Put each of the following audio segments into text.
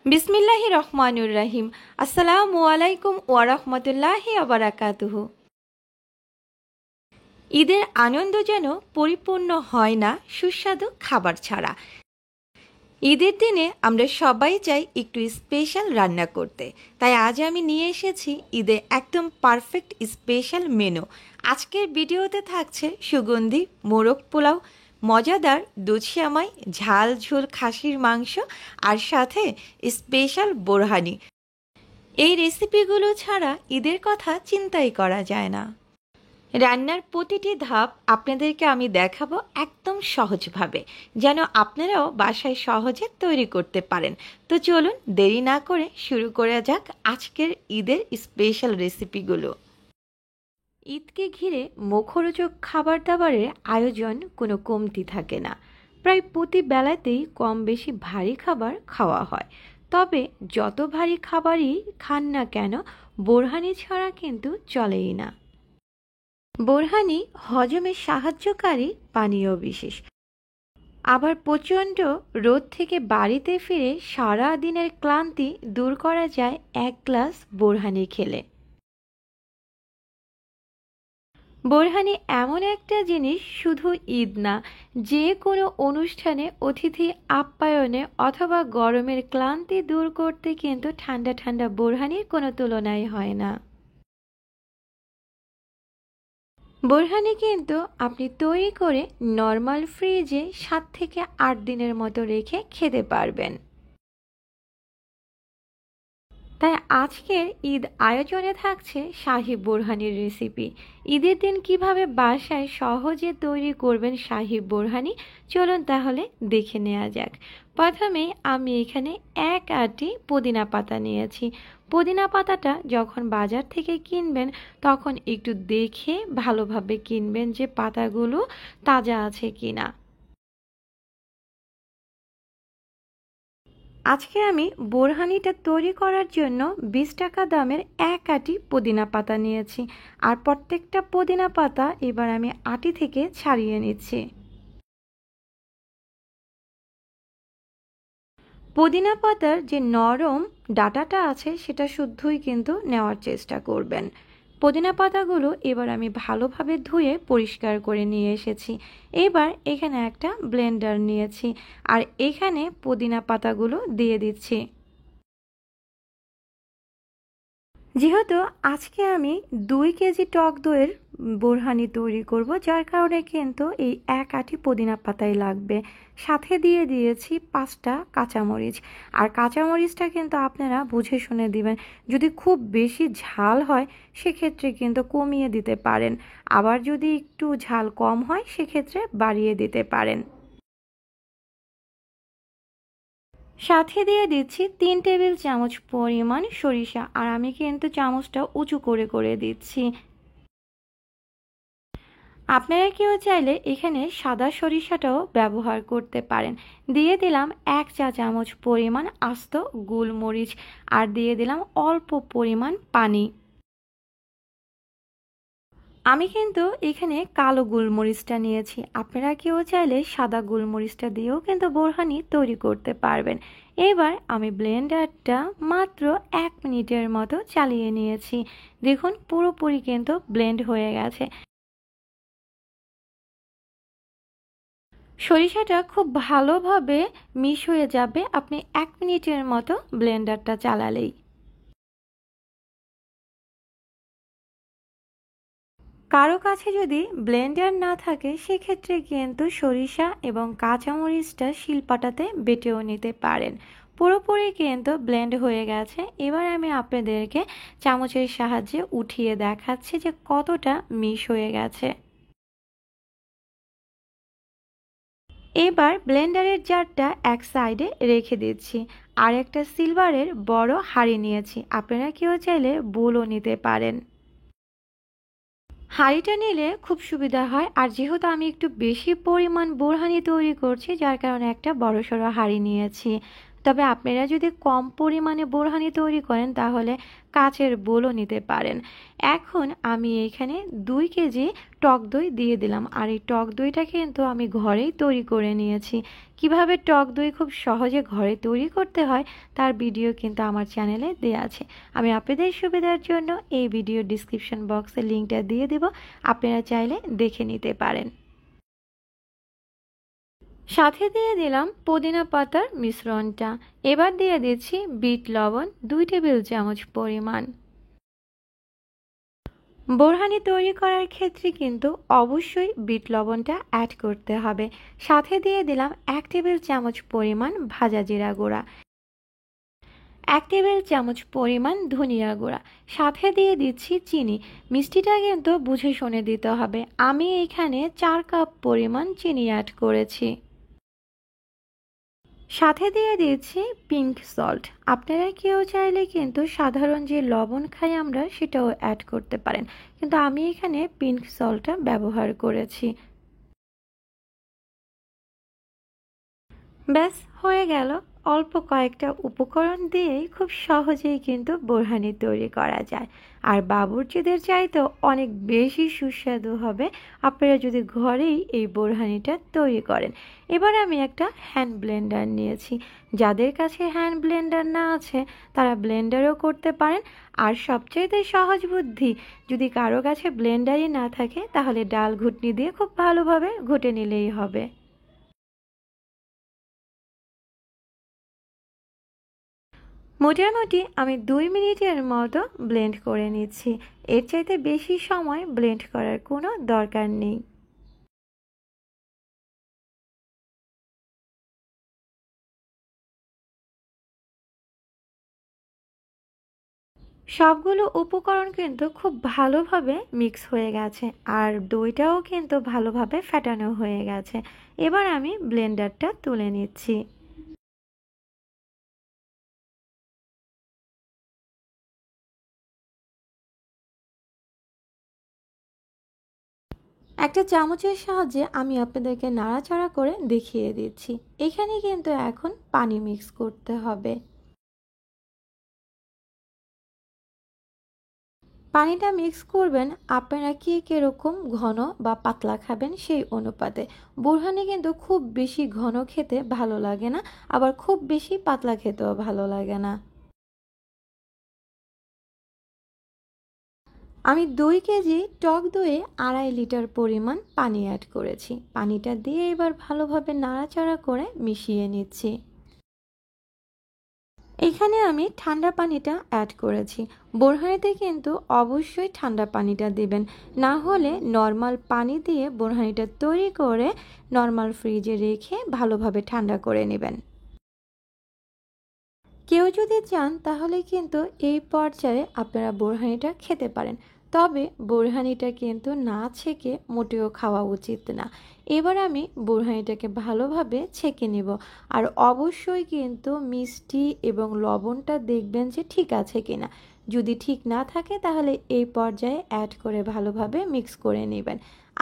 বিসমিল্লাহির রহমানুর রহিম। আসসালামু আলাইকুম ওয়া রাহমাতুল্লাহি ওয়া বারাকাতুহু। ঈদের আনন্দ যেন পরিপূর্ণ হয় না সুস্বাদু খাবার ছাড়া। ঈদের দিনে আমরা সবাই চাই একটু স্পেশাল রান্না করতে, তাই আজ আমি নিয়ে এসেছি ঈদের একদম পারফেক্ট স্পেশাল মেনু। আজকের ভিডিওতে থাকছে সুগন্ধি মোরগ পোলাও, মজাদার দুধ সেমাই, ঝাল ঝোল খাসির মাংস আর সাথে স্পেশাল বোরহানি। এই রেসিপিগুলো ছাড়া ঈদের কথা চিন্তাই করা যায় না। রান্নার প্রতিটি ধাপ আপনাদেরকে আমি দেখাবো একদম সহজভাবে, যেন আপনারাও বাসায় সহজে তৈরি করতে পারেন। তো চলুন দেরি না করে শুরু করা যাক আজকের ঈদের স্পেশাল রেসিপিগুলো। ঈদকে ঘিরে মুখরোচক খাবার দাবারের আয়োজন কোনো কমতি থাকে না। প্রায় প্রতি বেলাতেই কম বেশি ভারী খাবার খাওয়া হয়। তবে যত ভারী খাবারই খান না কেন, বোরহানি ছাড়া কিন্তু চলেই না। বোরহানি হজমে সাহায্যকারী পানীয় বিশেষ। আবার প্রচণ্ড রোদ থেকে বাড়িতে ফিরে সারা দিনের ক্লান্তি দূর করা যায় এক গ্লাস বোরহানি খেলে। বোরহানি এমন একটা জিনিস, শুধু ঈদ না, যে কোনো অনুষ্ঠানে অতিথি আপ্যায়নে অথবা গরমের ক্লান্তি দূর করতে কিন্তু ঠান্ডা ঠান্ডা বোরহানির কোনো তুলনাই হয় না। বোরহানি কিন্তু আপনি তৈরি করে নর্মাল ফ্রিজে 7 থেকে 8 দিনের মতো রেখে খেতে পারবেন। তাই আজকের ঈদ আয়োজনে থাকছে শাহী বোরহানির রেসিপি। ঈদের দিন কিভাবে বাসায় সহজে তৈরি করবেন শাহী বোরহানি, চলুন তাহলে দেখে নেওয়া যাক। প্রথমেই আমি এখানে 1 আঁটি পুদিনা পাতা নিয়েছি। পুদিনা পাতাটা যখন বাজার থেকে কিনবেন তখন একটু দেখে ভালোভাবে কিনবেন যে পাতাগুলো তাজা আছে কিনা। আজকে আমি বোরহানিটা তৈরি করার জন্য 20 টাকা দামের 1 আঁটি পুদিনা পাতা নিয়েছি। আর প্রত্যেকটা পুদিনা পাতা এবার আমি আঁটি থেকে ছাড়িয়ে নিচ্ছি। পুদিনা পাতার যে নরম ডাঁটাটা আছে সেটা শুদ্ধই কিন্তু নেওয়ার চেষ্টা করবেন। পুদিনা পাতাগুলো এবার আমি ভালোভাবে ধুয়ে পরিষ্কার করে নিয়ে এসেছি। এবার এখানে একটা ব্লেন্ডার নিয়েছি আর এখানে পুদিনা পাতাগুলো দিয়ে দিচ্ছি। যেহেতু আজকে আমি 2 কেজি টক দইয়ের বোরহানি তৈরি করব, যার কারণে কিন্তু এই 1 আঁটি পুদিনা পাতাই লাগবে। সাথে দিয়ে দিয়েছি 5টা কাঁচামরিচ। আর কাঁচামরিচটা কিন্তু আপনারা বুঝে শুনে দিবেন। যদি খুব বেশি ঝাল হয় সেক্ষেত্রে কিন্তু কমিয়ে দিতে পারেন, আবার যদি একটু ঝাল কম হয় সেক্ষেত্রে বাড়িয়ে দিতে পারেন। সাথে দিয়ে দিচ্ছি 3 টেবিল চামচ পরিমাণ সরিষা, আর আমি কিন্তু চামচটা উঁচু করে করে দিচ্ছি। আপনারা কেউ চাইলে এখানে সাদা সরিষাটাও ব্যবহার করতে পারেন। দিয়ে দিলাম 1 চা চামচ পরিমাণ আস্ত গোলমরিচ, আর দিয়ে দিলাম অল্প পরিমাণ পানি। আমি কিন্তু এখানে কালো গোলমরিচটা নিয়েছি, আপনারা কেউ চাইলে সাদা গোলমরিচটা দিয়েও কিন্তু বোরহানি তৈরি করতে পারবেন। এবার আমি ব্লেন্ডারটা মাত্র 1 মিনিটের মতো চালিয়ে নিয়েছি। দেখুন পুরোপুরি কিন্তু ব্লেন্ড হয়ে গেছে। সরিষাটা খুব ভালোভাবে মিশ হয়ে যাবে আপনি 1 মিনিটের মতো ব্লেন্ডারটা চালালেই। কারো কাছে যদি ব্লেন্ডার না থাকে সেক্ষেত্রে কিন্তু সরিষা এবং কাঁচামরিচটা শিলপাটাতে বেটেও নিতে পারেন। পুরোপুরি কিন্তু ব্লেন্ড হয়ে গেছে। এবার আমি আপনাদেরকে চামচের সাহায্যে উঠিয়ে দেখাচ্ছি যে কতটা মিশ হয়ে গেছে। এবার ব্লেন্ডারের জারটা এক সাইডে রেখে দিচ্ছি। আর একটা সিলভারের বড় হাঁড়ি নিয়েছি, আপনারা কেউ চাইলে বোলও নিতে পারেন। হাঁড়িটা নিলে খুব সুবিধা হয়, আর যেহেতু আমি একটু বেশি পরিমাণ বোরহানি তৈরি করছি যার কারণে একটা বড়সড় হাঁড়ি নিয়েছি। তবে আপনারা যদি কম পরিমাণে বোরহানি তৈরি করেন তাহলে কাচের বোলও নিতে পারেন। এখন আমি এখানে 2 কেজি টক দই দিয়ে দিলাম, আর এই টক দইটা কিন্তু আমি ঘরেই তৈরি করে নিয়েছি। কিভাবে টক দই খুব সহজে ঘরে তৈরি করতে হয় তার ভিডিও কিন্তু আমার চ্যানেলে দেওয়া আছে। আমি আপনাদের সুবিধার জন্য এই ভিডিও ডিসক্রিপশন বক্সে লিঙ্কটা দিয়ে দেব, আপনারা চাইলে দেখে নিতে পারেন। সাথে দিয়ে দিলাম পুদিনা পাতার মিশ্রণটা। এবার দিয়ে দিচ্ছি বিট লবণ 2 টেবিল চামচ পরিমাণ। বোরহানি তৈরি করার ক্ষেত্রে কিন্তু অবশ্যই বিট লবণটা অ্যাড করতে হবে। সাথে দিয়ে দিলাম 1 টেবিল চামচ পরিমাণ ভাজা জিরা গুঁড়া, 1 টেবিল চামচ পরিমাণ ধনিয়া গুঁড়া, সাথে দিয়ে দিচ্ছি চিনি। মিষ্টিটা কিন্তু বুঝে শুনে দিতে হবে। আমি এখানে 4 কাপ পরিমাণ চিনি অ্যাড করেছি। সাথে দিয়ে দিয়েছি পিঙ্ক সল্ট। আপনারা কেউ চাইলে কিন্তু সাধারণ যে লবণ খাই আমরা সেটাও অ্যাড করতে পারেন, কিন্তু আমি এখানে পিঙ্ক সল্টটা ব্যবহার করেছি। ব্যাস হয়ে গেল। অল্প কয়েকটা উপকরণ দিয়েই খুব সহজেই কিন্তু বোরহানি তৈরি করা যায়, আর বাবুর্চিদের চাইতেও অনেক বেশি সুস্বাদু হবে আপনারা যদি ঘরেই এই বোরহানিটা তৈরি করেন। এবার আমি একটা হ্যান্ড ব্লেন্ডার নিয়েছি। যাদের কাছে হ্যান্ড ব্লেন্ডার না আছে তারা ব্লেন্ডারও করতে পারেন, আর সবচাইতে সহজ বুদ্ধি, যদি কারো কাছে ব্লেন্ডারই না থাকে তাহলে ডাল ঘুটনি দিয়ে খুব ভালোভাবে ঘুটে নিলেই হবে। মোটামুটি আমি 2 মিনিটের মতো ব্লেন্ড করে নিচ্ছি। এর চাইতে বেশি সময় ব্লেন্ড করার কোনো দরকার নেই। সবগুলো উপকরণ কিন্তু খুব ভালোভাবে মিক্স হয়ে গেছে, আর দইটাও কিন্তু ভালোভাবে ফেটানো হয়ে গেছে। এবার আমি ব্লেন্ডারটা তুলে নিচ্ছি। একটা চামচের সাহায্যে আমি আপনাদেরকে নাড়াচাড়া করে দেখিয়ে দিচ্ছি। এখানে কিন্তু এখন পানি মিক্স করতে হবে। পানিটা মিক্স করবেন আপনারা কে কিরকম ঘন বা পাতলা খাবেন সেই অনুপাতে। বোরহানি কিন্তু খুব বেশি ঘন খেতে ভালো লাগে না, আবার খুব বেশি পাতলা খেতেও ভালো লাগে না। আমি 2 কেজি টক দইয়ে 2.5 লিটার পরিমাণ পানি অ্যাড করেছি। পানিটা দিয়ে এবার ভালোভাবে নাড়াচাড়া করে মিশিয়ে নিচ্ছি। এখানে আমি ঠান্ডা পানিটা অ্যাড করেছি। বোরহানিতে কিন্তু অবশ্যই ঠান্ডা পানিটা দিবেন, না হলে নর্মাল পানি দিয়ে বোরহানিটা তৈরি করে নর্মাল ফ্রিজে রেখে ভালোভাবে ঠান্ডা করে নেবেন। কেউ যদি চান তাহলে কিন্তু এই পর্যায়ে আপনারা বোরহানিটা খেতে পারেন, তবে বোরহানিটা কিন্তু না ছেঁকে মোটেও খাওয়া উচিত না। এবার আমি বোরহানিটাকে ভালোভাবে ছেঁকে নেব, আর অবশ্যই কিন্তু মিষ্টি এবং লবণটা দেখবেন যে ঠিক আছে কিনা। যদি ঠিক না থাকে তাহলে এই পর্যায়ে অ্যাড করে ভালোভাবে মিক্স করে নেবেন।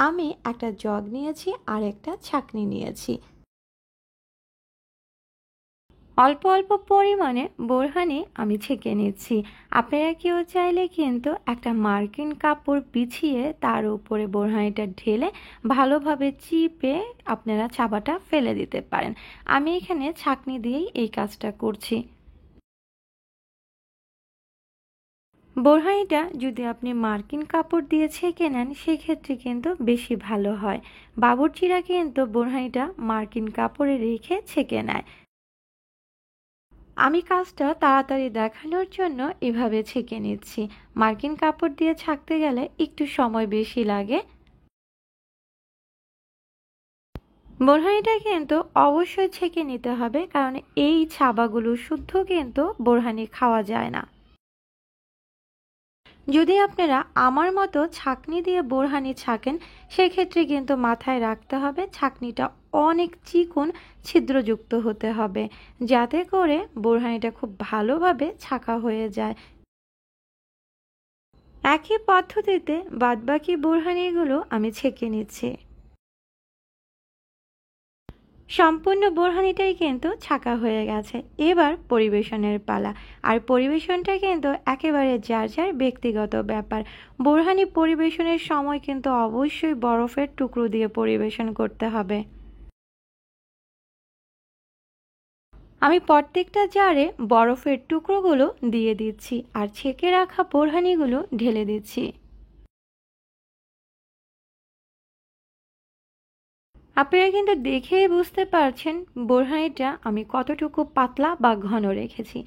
আমি একটা জগ নিয়েছি আর একটা ছাঁকনি নিয়েছি। অল্প অল্প পরিমাণে বোরহানি আমি ছেঁকে নিচ্ছি। আপনারা কেউ চাইলে কিন্তু একটা মার্কিন কাপড় বিছিয়ে তার উপরে বোরহানিটা ঢেলে ভালোভাবে চিপে আপনারা চাবাটা ফেলে দিতে পারেন। আমি এখানে ছাঁকনি দিয়েই এই কাজটা করছি। বোরহানিটা যদি আপনি মার্কিন কাপড় দিয়ে ছেঁকে নেন সেক্ষেত্রে কিন্তু বেশি ভালো হয়। বাবুর্চিরা কিন্তু বোরহানিটা মার্কিন কাপড়ে রেখে ছেঁকে নেয়। আমি কাজটা তাড়াতাড়ি দেখানোর জন্য এভাবে ছেঁকে নিচ্ছি। মার্কিন কাপড় দিয়ে ছাকতে গেলে একটু সময় বেশি লাগে। বোরহানিটা কিন্তু অবশ্যই ছেঁকে নিতে হবে, কারণ এই ছাবাগুলো শুদ্ধ কিন্তু বোরহানি খাওয়া যায় না। যদি আপনারা আমার মতো ছাঁকনি দিয়ে বোরহানি ছাঁকেন সেক্ষেত্রে কিন্তু মাথায় রাখতে হবে ছাঁকনিটা অনেক চিকন ছিদ্রযুক্ত হতে হবে, যাতে করে বোরহানিটা খুব ভালোভাবে ছাঁকা হয়ে যায়। একই পদ্ধতিতে বাদবাকি বোরহানিগুলো আমি ছেঁকে নিচ্ছি। সম্পূর্ণ বোরহানিটাই কিন্তু ছাঁকা হয়ে গেছে। এবার পরিবেশনের পালা। আর পরিবেশনটা কিন্তু একেবারে যার যার ব্যক্তিগত ব্যাপার। বোরহানি পরিবেশনের সময় কিন্তু অবশ্যই বরফের টুকরো দিয়ে পরিবেশন করতে হবে। আমি প্রত্যেকটা জারে বরফের টুকরোগুলো দিয়ে দিচ্ছি আর ছেঁকে রাখা বোরহানিগুলো ঢেলে দিচ্ছি। আপনারা কিন্তু দেখেই বুঝতে পারছেন বোরহানিটা আমি কতটুকু পাতলা বা ঘন রেখেছি।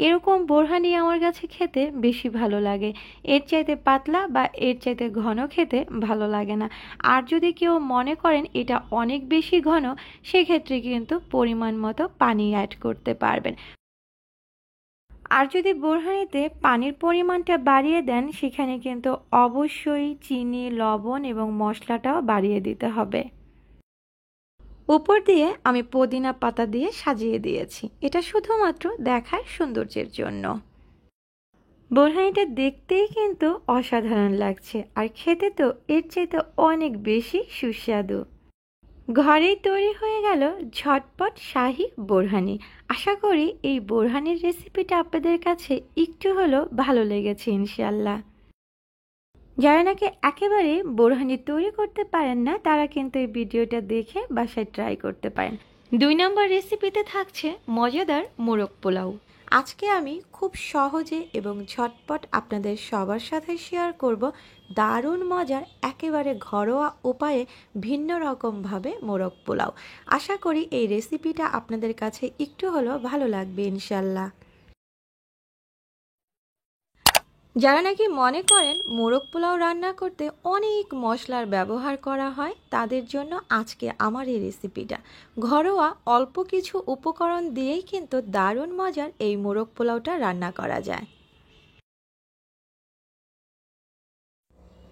এরকম বোরহানি আমার কাছে খেতে বেশি ভালো লাগে। এর চাইতে পাতলা বা এর চাইতে ঘন খেতে ভালো লাগে না। আর যদি কেউ মনে করেন এটা অনেক বেশি ঘন, সেক্ষেত্রে কিন্তু পরিমাণ মতো পানি অ্যাড করতে পারবেন। আর যদি বোরহানিতে পানির পরিমাণটা বাড়িয়ে দেন, সেখানে কিন্তু অবশ্যই চিনি, লবণ এবং মশলাটাও বাড়িয়ে দিতে হবে। উপর দিয়ে আমি পুদিনা পাতা দিয়ে সাজিয়ে দিয়েছি, এটা শুধুমাত্র দেখার সৌন্দর্যের জন্য। বোরহানিটা দেখতেই কিন্তু অসাধারণ লাগছে, আর খেতে তো এর চাইতে অনেক বেশি সুস্বাদু। ঘরেই তৈরি হয়ে গেল ঝটপট শাহী বোরহানি। আশা করি এই বোরহানির রেসিপিটা আপনাদের কাছে একটু হলেও ভালো লেগেছে ইনশাল্লাহ। যারা নাকি একেবারে বোরহানি তৈরি করতে পারেন না, তারা কিন্তু এই ভিডিওটা দেখে বাসায় ট্রাই করতে পারেন। 2 নম্বর রেসিপিতে থাকছে মজাদার মোরগ পোলাও। আজকে আমি খুব সহজে এবং ঝটপট আপনাদের সবার সাথে শেয়ার করব দারুণ মজার একেবারে ঘরোয়া উপায়ে ভিন্ন রকমভাবে মোরগ পোলাও। আশা করি এই রেসিপিটা আপনাদের কাছে একটু হলেও ভালো লাগবে ইনশাল্লাহ। যারা নাকি মনে করেন মোরগ পোলাও রান্না করতে অনেক মশলার ব্যবহার করা হয়, তাদের জন্য আজকে আমার এই রেসিপিটা। ঘরোয়া অল্প কিছু উপকরণ দিয়েই কিন্তু দারুণ মজার এই মোরগ পোলাওটা রান্না করা যায়।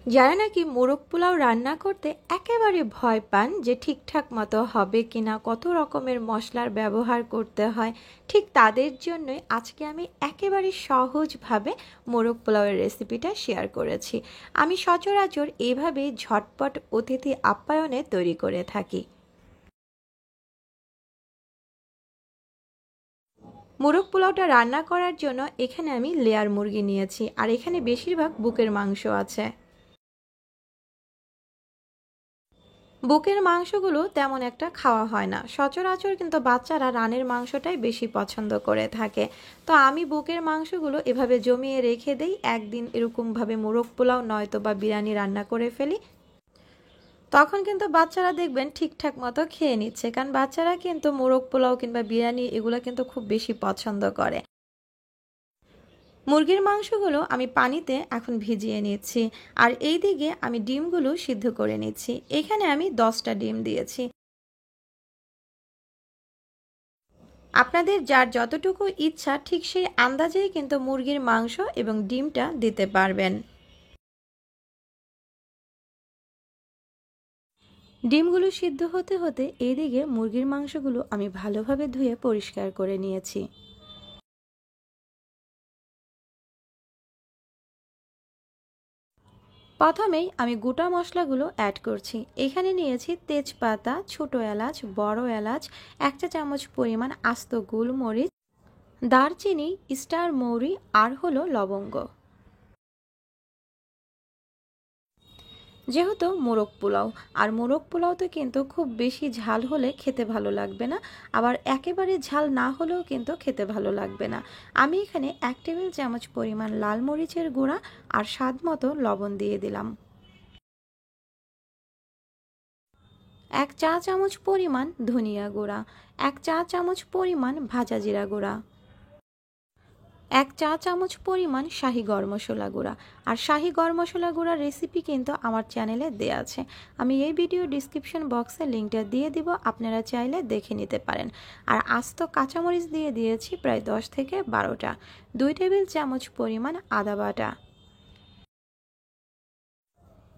যারা নাকি মোরগ পোলাও রান্না করতে একেবারে ভয় পান যে ঠিকঠাক মতো হবে কিনা, কত রকমের মশলার ব্যবহার করতে হয়, ঠিক তাদের জন্যই আজকে আমি একেবারে সহজভাবে মোরগ পোলাওয়ের রেসিপিটা শেয়ার করেছি। আমি সচরাচর এভাবেই ঝটপট অতিথি আপ্যায়নে তৈরি করে থাকি। মোরগ পোলাওটা রান্না করার জন্য এখানে আমি লেয়ার মুরগি নিয়েছি, আর এখানে বেশিরভাগ বুকের মাংস আছে। বুকের মাংসগুলো তেমন একটা খাওয়া হয় না সচরাচর, কিন্তু বাচ্চারা রানের মাংসটাই বেশি পছন্দ করে থাকে। তো আমি বুকের মাংসগুলো এভাবে জমিয়ে রেখে দেই, একদিন এরকমভাবে মোরগ পোলাও নয়তো বা বিরিয়ানি রান্না করে ফেলি। তখন কিন্তু বাচ্চারা দেখবেন ঠিকঠাক মতো খেয়ে নিচ্ছে, কারণ বাচ্চারা কিন্তু মোরগ পোলাও কিংবা বিরিয়ানি এগুলো কিন্তু খুব বেশি পছন্দ করে। মুরগির মাংসগুলো আমি পানিতে এখন ভিজিয়ে নিচ্ছি, আর এই দিকে আমি ডিমগুলো সিদ্ধ করে নিচ্ছি। এখানে আমি 10টা ডিম দিয়েছি। আপনাদের যার যতটুকু ইচ্ছা ঠিক সেই আন্দাজেই কিন্তু মুরগির মাংস এবং ডিমটা দিতে পারবেন। ডিমগুলো সিদ্ধ হতে হতে এইদিকে মুরগির মাংসগুলো আমি ভালোভাবে ধুয়ে পরিষ্কার করে নিয়েছি। প্রথমেই আমি গোটা মশলাগুলো অ্যাড করছি। এখানে নিয়েছি তেজপাতা, ছোট এলাচ, বড় এলাচ, 1 চা চামচ পরিমাণ আস্ত গোলমরিচ, দারচিনি, স্টার মৌরি আর হলো লবঙ্গ। যেহেতু মোরগ পোলাও, আর মোরগ পোলাওতে কিন্তু খুব বেশি ঝাল হলে খেতে ভালো লাগবে না, আবার একেবারে ঝাল না হলেও কিন্তু খেতে ভালো লাগবে না। আমি এখানে 1 টেবিল চামচ পরিমাণ লাল মরিচের গুঁড়া আর স্বাদ মতো লবণ দিয়ে দিলাম। 1 চা চামচ পরিমাণ ধনিয়া গুঁড়া, 1 চা চামচ পরিমাণ ভাজা জিরা গুঁড়া, 1 চা চামচ পরিমাণ শাহি গরম মশলা গুঁড়া। আর শাহি গরম মশলা গুঁড়ার রেসিপি কিন্তু আমার চ্যানেলে দেয়া আছে, আমি এই ভিডিও ডিসক্রিপশন বক্সে লিঙ্কটা দিয়ে দিব, আপনারা চাইলে দেখে নিতে পারেন। আর আস্ত কাঁচামরিচ দিয়ে দিয়েছি প্রায় 10 থেকে 12টা, 2 টেবিল চামচ পরিমাণ আদা বাটা,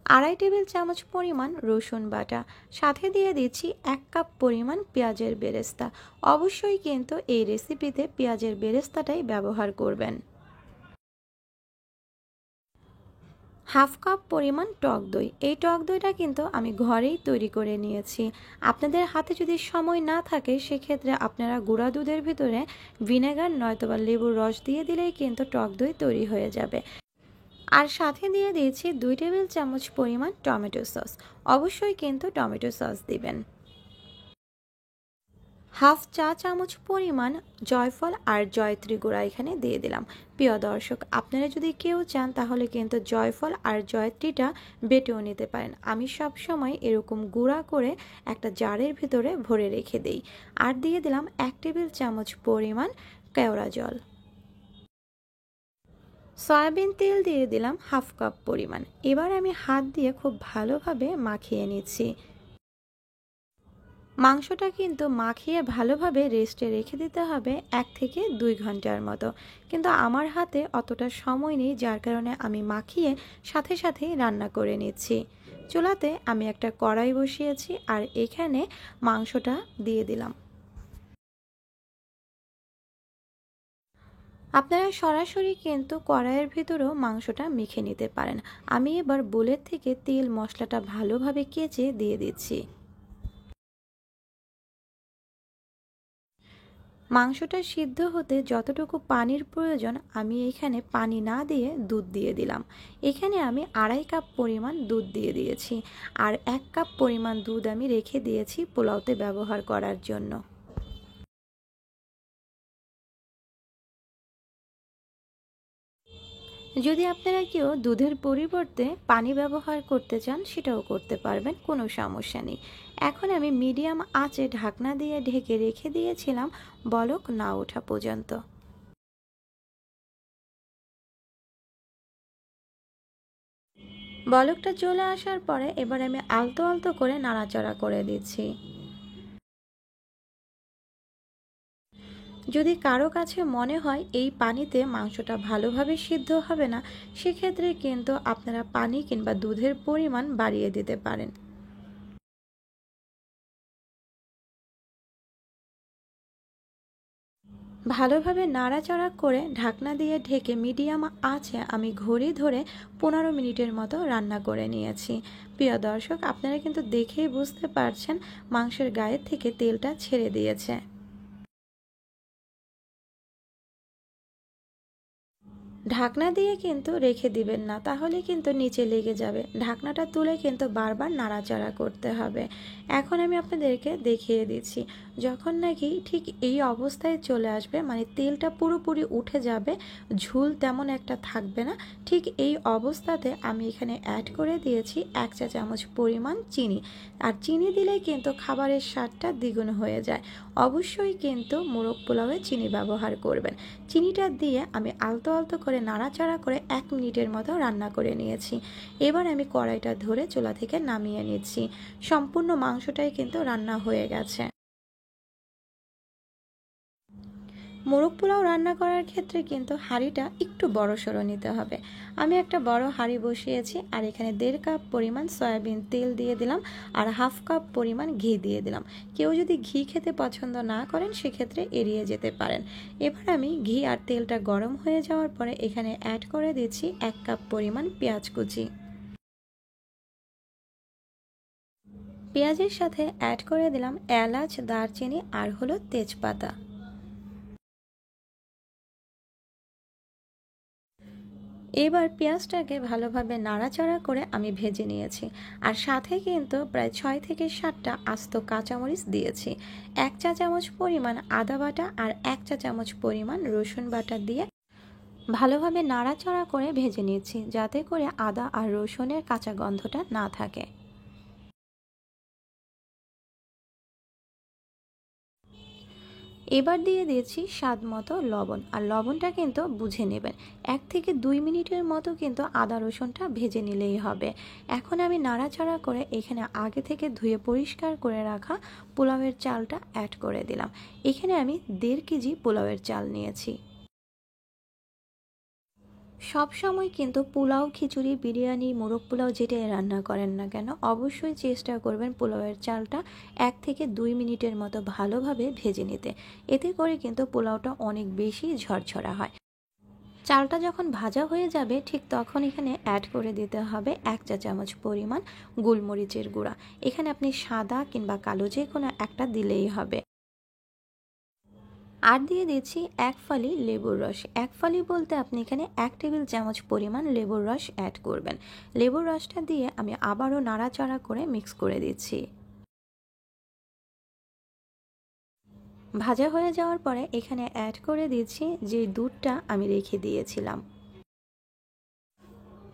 2.5 টেবিল চামচ পরিমাণ রসুন বাটা, সাথে দিয়ে দিচ্ছি 1 কাপ পরিমাণ পেঁয়াজের বেরেস্তা। অবশ্যই কিন্তু এই রেসিপিতে পেঁয়াজের বেরেস্তাটাই ব্যবহার করবেন। হাফ কাপ পরিমাণ টক দই। এই টক দইটা কিন্তু আমি ঘরেই তৈরি করে নিয়েছি। আপনাদের হাতে যদি সময় না থাকে সেক্ষেত্রে আপনারা গুঁড়া দুধের ভিতরে ভিনেগার নয়তোবা লেবুর রস দিয়ে দিলেই কিন্তু টক দই তৈরি হয়ে যাবে। আর সাথে দিয়ে দিয়েছি 2 টেবিল চামচ পরিমাণ টমেটো সস। অবশ্যই কিন্তু টমেটো সস দিবেন। হাফ চা চামচ পরিমাণ জয়ফল আর জয়ত্রী গুঁড়া এখানে দিয়ে দিলাম। প্রিয় দর্শক, আপনারা যদি কেউ চান তাহলে কিন্তু জয়ফল আর জয়ত্রীটা বেটেও নিতে পারেন। আমি সব সময় এরকম গুঁড়া করে একটা জারের ভিতরে ভরে রেখে দেই। আর দিয়ে দিলাম 1 টেবিল চামচ পরিমাণ কেওড়া জল। সয়াবিন তেল দিয়ে দিলাম হাফ কাপ পরিমাণ। এবার আমি হাত দিয়ে খুব ভালোভাবে মাখিয়ে নিচ্ছি। মাংসটা কিন্তু মাখিয়ে ভালোভাবে রেস্টে রেখে দিতে হবে 1 থেকে 2 ঘন্টার মতো। কিন্তু আমার হাতে অতটা সময় নেই, যার কারণে আমি মাখিয়ে সাথে সাথেই রান্না করে নিচ্ছি। চুলাতে আমি একটা কড়াই বসিয়েছি আর এখানে মাংসটা দিয়ে দিলাম। আপনারা সরাসরি কিন্তু কড়াইয়ের ভিতরেও মাংসটা মেখে নিতে পারেন। আমি এবার বুলেট থেকে তেল মশলাটা ভালোভাবে কেচে দিয়ে দিচ্ছি। মাংসটা সিদ্ধ হতে যতটুকু পানির প্রয়োজন আমি এখানে পানি না দিয়ে দুধ দিয়ে দিলাম। এখানে আমি 2.5 কাপ পরিমাণ দুধ দিয়ে দিয়েছি। আর 1 কাপ পরিমাণ দুধ আমি রেখে দিয়েছি পোলাওতে ব্যবহার করার জন্য। যদি আপনারা কেউ দুধের পরিবর্তে পানি ব্যবহার করতে চান সেটাও করতে পারবেন, কোনো সমস্যা নেই। এখন আমি মিডিয়াম আঁচে ঢাকনা দিয়ে ঢেকে রেখে দিয়েছিলাম বলক না ওঠা পর্যন্ত। বলকটা চলে আসার পরে এবার আমি আলতো আলতো করে নাড়াচাড়া করে দিচ্ছি। যদি কারো কাছে মনে হয় এই পানিতে মাংসটা ভালোভাবে সিদ্ধ হবে না, সেক্ষেত্রে কিন্তু আপনারা পানি কিংবা দুধের পরিমাণ বাড়িয়ে দিতে পারেন। ভালোভাবে নাড়াচাড়া করে ঢাকনা দিয়ে ঢেকে মিডিয়াম আঁচে আমি ঘড়ি ধরে 15 মিনিটের মতো রান্না করে নিয়েছি। প্রিয় দর্শক, আপনারা কিন্তু দেখেই বুঝতে পারছেন মাংসের গায়ে থেকে তেলটা ছেড়ে দিয়েছে। ঢাকনা দিয়ে কিন্তু রেখে দিবেন না, তাহলে কিন্তু নিচে লেগে যাবে। ঢাকনাটা তুলে কিন্তু বারবার নাড়াচাড়া করতে হবে। এখন আমি আপনাদেরকে দেখিয়ে দিচ্ছি, যখন নাকি ঠিক এই অবস্থায় চলে আসবে, মানে তেলটা পুরোপুরি উঠে যাবে, ঝুল তেমন একটা থাকবে না, ঠিক এই অবস্থাতে আমি এখানে অ্যাড করে দিয়েছি 1 চা চামচ পরিমাণ চিনি। আর চিনি দিলেই কিন্তু খাবারের স্বাদটা দ্বিগুণ হয়ে যায়। অবশ্যই কিন্তু মোরগ পোলাওয়ে চিনি ব্যবহার করবেন। চিনিটা দিয়ে আমি আলতো আলতো করে নাড়াচাড়া করে 1 মিনিটের মতো রান্না করে নিয়েছি। এবার আমি কড়াইটা ধরে চুলা থেকে নামিয়ে নিচ্ছি। সম্পূর্ণ মাংসটাই কিন্তু রান্না হয়ে গেছে। মোরগ পোলাও রান্না করার ক্ষেত্রে কিন্তু হাঁড়িটা একটু বড়সড় নিতে হবে। আমি একটা বড় হাঁড়ি বসিয়েছি আর এখানে 1.5 কাপ পরিমাণ সয়াবিন তেল দিয়ে দিলাম আর হাফ কাপ পরিমাণ ঘি দিয়ে দিলাম। কেউ যদি ঘি খেতে পছন্দ না করেন সেক্ষেত্রে এড়িয়ে যেতে পারেন। এবার আমি ঘি আর তেলটা গরম হয়ে যাওয়ার পরে এখানে অ্যাড করে দিচ্ছি 1 কাপ পরিমাণ পেঁয়াজ কুচি। পেঁয়াজের সাথে অ্যাড করে দিলাম এলাচ, দারচিনি আর হলো তেজপাতা। এবার পেঁয়াজটাকে ভালোভাবে নাড়াচাড়া করে আমি ভেজে নিয়েছি। আর সাথে কিন্তু প্রায় 6 থেকে 7টা আস্ত কাঁচামরিচ দিয়েছি। 1 চা চামচ পরিমাণ আদা বাটা আর 1 চা চামচ পরিমাণ রসুন বাটা দিয়ে ভালোভাবে নাড়াচাড়া করে ভেজে নিয়েছি, যাতে করে আদা আর রসুনের কাঁচা গন্ধটা না থাকে। এবার দিয়ে দিয়েছি স্বাদ মতো লবণ, আর লবণটা কিন্তু বুঝে নেবেন। 1 থেকে 2 মিনিটের মতো কিন্তু আদা রসুনটা ভেজে নিলেই হবে। এখন আমি নাড়াচাড়া করে এখানে আগে থেকে ধুয়ে পরিষ্কার করে রাখা পোলাওয়ের চালটা অ্যাড করে দিলাম। এখানে আমি 1.5 কেজি পোলাওয়ের চাল নিয়েছি। সব সময় কিন্তু পোলাও, খিচুড়ি, বিরিয়ানি, মোরগ পোলাও যেটাই রান্না করেন না কেন, অবশ্যই চেষ্টা করবেন পোলাওয়ের চালটা 1 থেকে 2 মিনিটের মতো ভালোভাবে ভেজে নিতে। এতে করে কিন্তু পোলাওটা অনেক বেশি ঝরঝরা হয়। চালটা যখন ভাজা হয়ে যাবে ঠিক তখন এখানে অ্যাড করে দিতে হবে 1 চা চামচ পরিমাণ গোলমরিচের গুঁড়া। এখানে আপনি সাদা কিংবা কালো যে কোনো একটা দিলেই হবে। আর দিয়ে দিচ্ছি 1 ফালি লেবুর রস। 1 ফালি বলতে আপনি এখানে 1 টেবিল চামচ পরিমাণ লেবুর রস অ্যাড করবেন। লেবুর রসটা দিয়ে আমি আবারও নাড়াচাড়া করে মিক্স করে দিচ্ছি। ভাজা হয়ে যাওয়ার পরে এখানে অ্যাড করে দিচ্ছি যে দুধটা আমি রেখে দিয়েছিলাম,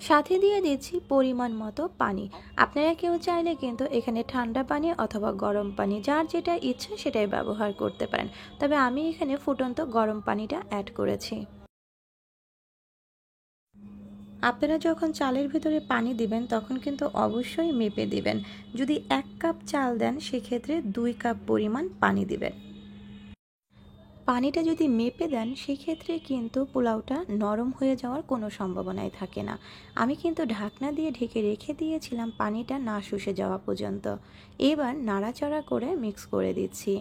সাথে দিয়ে দিচ্ছি পরিমাণ মতো পানি। আপনারা কেউ চাইলে কিন্তু এখানে ঠান্ডা পানি অথবা গরম পানি যার যেটা ইচ্ছা সেটাই ব্যবহার করতে পারেন, তবে আমি এখানে ফুটন্ত গরম পানিটা অ্যাড করেছি। আপনারা যখন চালের ভিতরে পানি দিবেন তখন কিন্তু অবশ্যই মেপে দিবেন। যদি 1 কাপ চাল দেন সেক্ষেত্রে 2 কাপ পরিমাণ পানি দিবেন। পানিটা যদি মেপে দেন সেক্ষেত্রে কিন্তু পোলাওটা নরম হয়ে যাওয়ার কোনো সম্ভাবনাই থাকে না। আমি কিন্তু ঢাকনা দিয়ে ঢেকে রেখে দিয়েছিলাম পানিটা না শুষে যাওয়া পর্যন্ত। এবার নাড়াচাড়া করে মিক্স করে দিচ্ছি।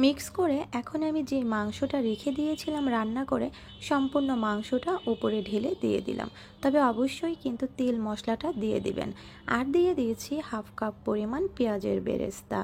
মিক্স করে এখন আমি যে মাংসটা রেখে দিয়েছিলাম রান্না করে সম্পূর্ণ মাংসটা উপরে ঢেলে দিয়ে দিলাম, তবে অবশ্যই কিন্তু তেল মশলাটা দিয়ে দিবেন। আর দিয়ে দিয়েছি 1/2 কাপ পরিমাণ পেঁয়াজের বেরেস্তা।